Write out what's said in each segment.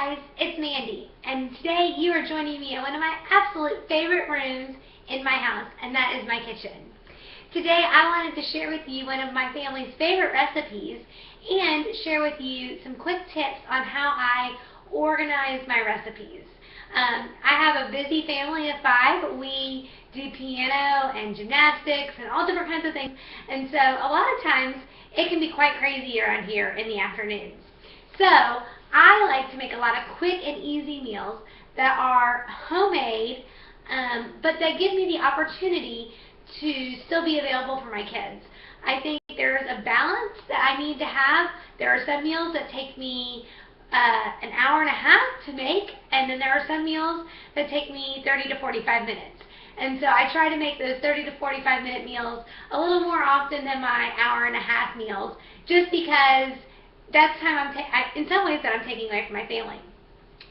guys, it's Mandy, and today you are joining me in one of my absolute favorite rooms in my house, and that is my kitchen. Today I wanted to share with you one of my family's favorite recipes and share with you some quick tips on how I organize my recipes. I have a busy family of 5. We do piano and gymnastics and all different kinds of things, and so a lot of times it can be quite crazy around here in the afternoons. So I like to make a lot of quick and easy meals that are homemade, but that give me the opportunity to still be available for my kids. I think there's a balance that I need to have. There are some meals that take me an hour and a half to make, and then there are some meals that take me 30 to 45 minutes. And so I try to make those 30 to 45 minute meals a little more often than my hour and a half meals, just because that's time in some ways that I'm taking away from my family.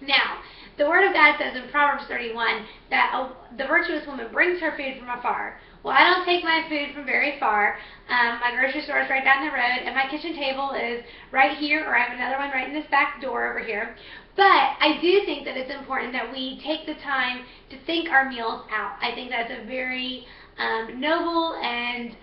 Now, the Word of God says in Proverbs 31 that the virtuous woman brings her food from afar. Well, I don't take my food from very far. My grocery store is right down the road, and my kitchen table is right here, or I have another one right in this back door over here. But I do think that it's important that we take the time to think our meals out. I think that's a very noble and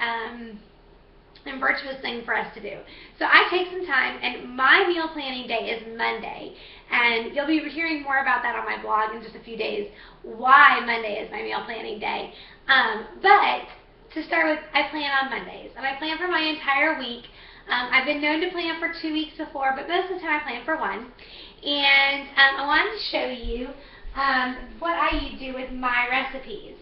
virtuous thing for us to do. So I take some time, and my meal planning day is Monday, and you'll be hearing more about that on my blog in just a few days, why Monday is my meal planning day. But to start with, I plan on Mondays, and I plan for my entire week. I've been known to plan for 2 weeks before, but most of the time I plan for 1. And I wanted to show you what I do with my recipes.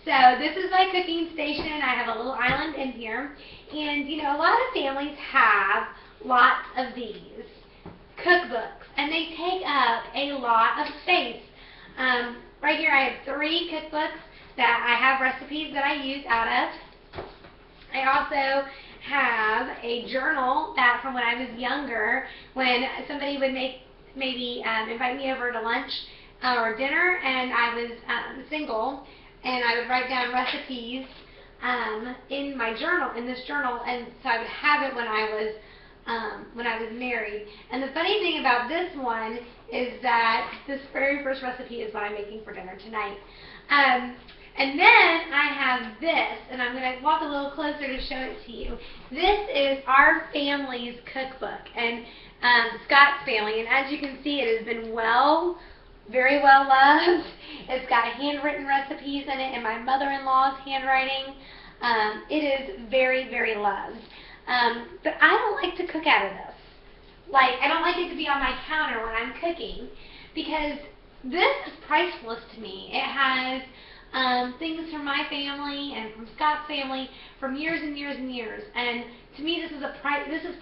So this is my cooking station. I have a little island in here. And, you know, a lot of families have lots of these cookbooks, and they take up a lot of space. Right here I have 3 cookbooks that I have recipes that I use out of. I also have a journal that from when I was younger, when somebody would maybe invite me over to lunch or dinner, and I was single, and I would write down recipes in my journal, in this journal, and so I would have it when I was married. And the funny thing about this one is that this very first recipe is what I'm making for dinner tonight. And then I have this, and I'm going to walk a little closer to show it to you. This is our family's cookbook, and Scott's family, and as you can see, it has been very well loved. It's got handwritten recipes in it in my mother-in-law's handwriting. It is very, very loved. But I don't like to cook out of this. Like, I don't like it to be on my counter when I'm cooking, because this is priceless to me. It has things from my family and from Scott's family from years and years and years. And to me, this is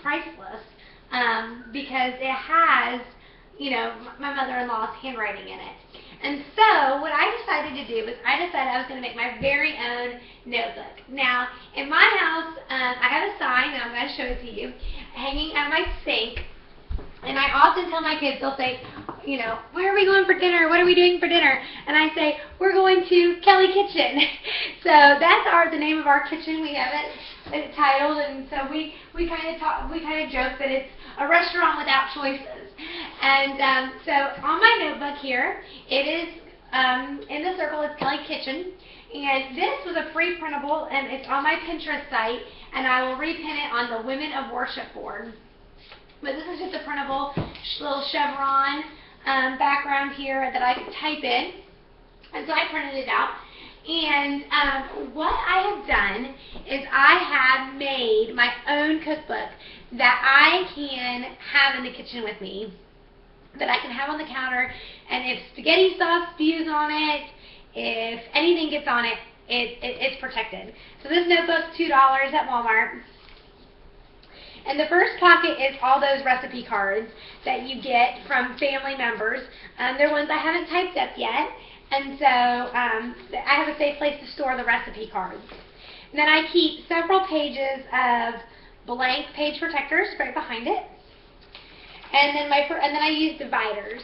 priceless because it has, you know, my mother-in-law's handwriting in it. And so what I decided to do was I was going to make my very own notebook. Now, in my house, I have a sign, and I'm going to show it to you, hanging at my sink. And I often tell my kids, they'll say, you know, where are we going for dinner? What are we doing for dinner? And I say, we're going to Kelly Kitchen. So that's the name of our kitchen. We have it titled, and so we kind of joke that it's a restaurant without choices. And so on my notebook here, it is in the circle. It's Kelly Kitchen, and this was a free printable, and it's on my Pinterest site, and I will repin it on the Women of Worship board. But this is just a printable little chevron background here that I could type in, and so I printed it out. And what I have done is I have made my own cookbook that I can have in the kitchen with me, that I can have on the counter, and if spaghetti sauce spews on it, if anything gets on it, it's protected. So this notebook's $2 at Walmart. And the first pocket is all those recipe cards that you get from family members. They're ones I haven't typed up yet, and so I have a safe place to store the recipe cards. And then I keep several pages of blank page protectors right behind it. And then I use dividers.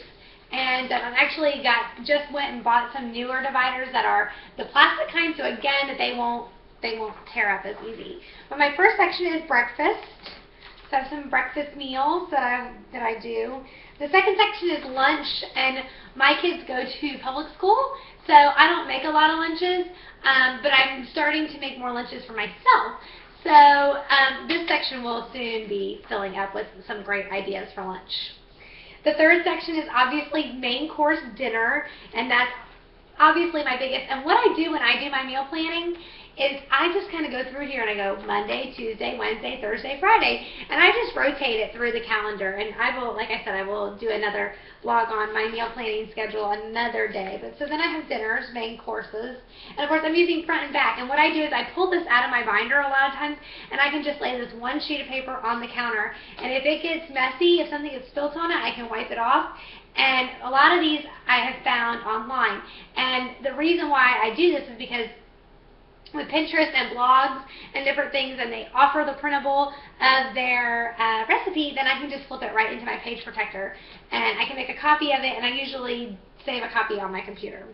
And I actually just went and bought some newer dividers that are the plastic kind, so again that they won't tear up as easy. But my first section is breakfast. So I have some breakfast meals that I do. The second section is lunch, and my kids go to public school, so I don't make a lot of lunches, but I'm starting to make more lunches for myself. So this section will soon be filling up with some great ideas for lunch. The third section is obviously main course dinner, and that's obviously my biggest. And what I do when I do my meal planning is I just kind of go through here and I go Monday, Tuesday, Wednesday, Thursday, Friday, and I just rotate it through the calendar. And I will, like I said, I will do another vlog on my meal planning schedule another day. But so then I have dinners, main courses, and of course I'm using front and back. And what I do is I pull this out of my binder a lot of times, and I can just lay this one sheet of paper on the counter. And if it gets messy, if something gets spilt on it, I can wipe it off. And a lot of these I have found online. And the reason why I do this is because with Pinterest and blogs and different things, and they offer the printable of their recipe, then I can just flip it right into my page protector, and I can make a copy of it, and I usually save a copy on my computer.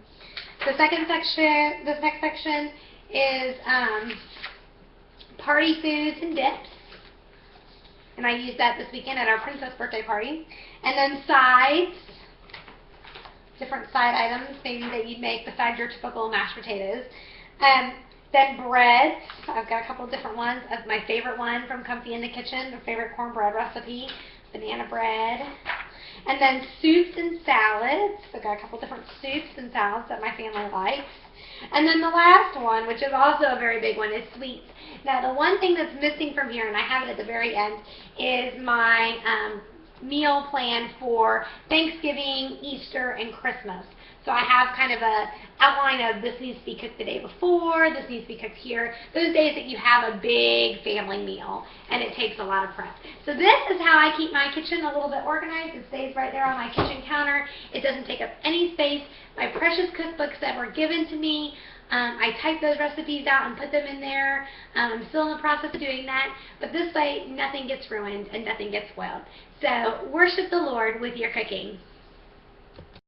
The next section is party foods and dips, and I used that this weekend at our princess birthday party. And then sides, different side items maybe that you'd make besides your typical mashed potatoes. Then breads. I've got a couple of different ones. My favorite one from Comfy in the Kitchen, my favorite cornbread recipe, banana bread. And then soups and salads. I've got a couple different soups and salads that my family likes. And then the last one, which is also a very big one, is sweets. Now the one thing that's missing from here, and I have it at the very end, is my meal plan for Thanksgiving, Easter, and Christmas. So I have kind of a outline of this needs to be cooked the day before, this needs to be cooked here, those days that you have a big family meal and it takes a lot of prep. So this is how I keep my kitchen a little bit organized. It stays right there on my kitchen counter. It doesn't take up any space. My precious cookbooks that were given to me, I type those recipes out and put them in there. I'm still in the process of doing that, but this way nothing gets ruined and nothing gets spoiled. So worship the Lord with your cooking.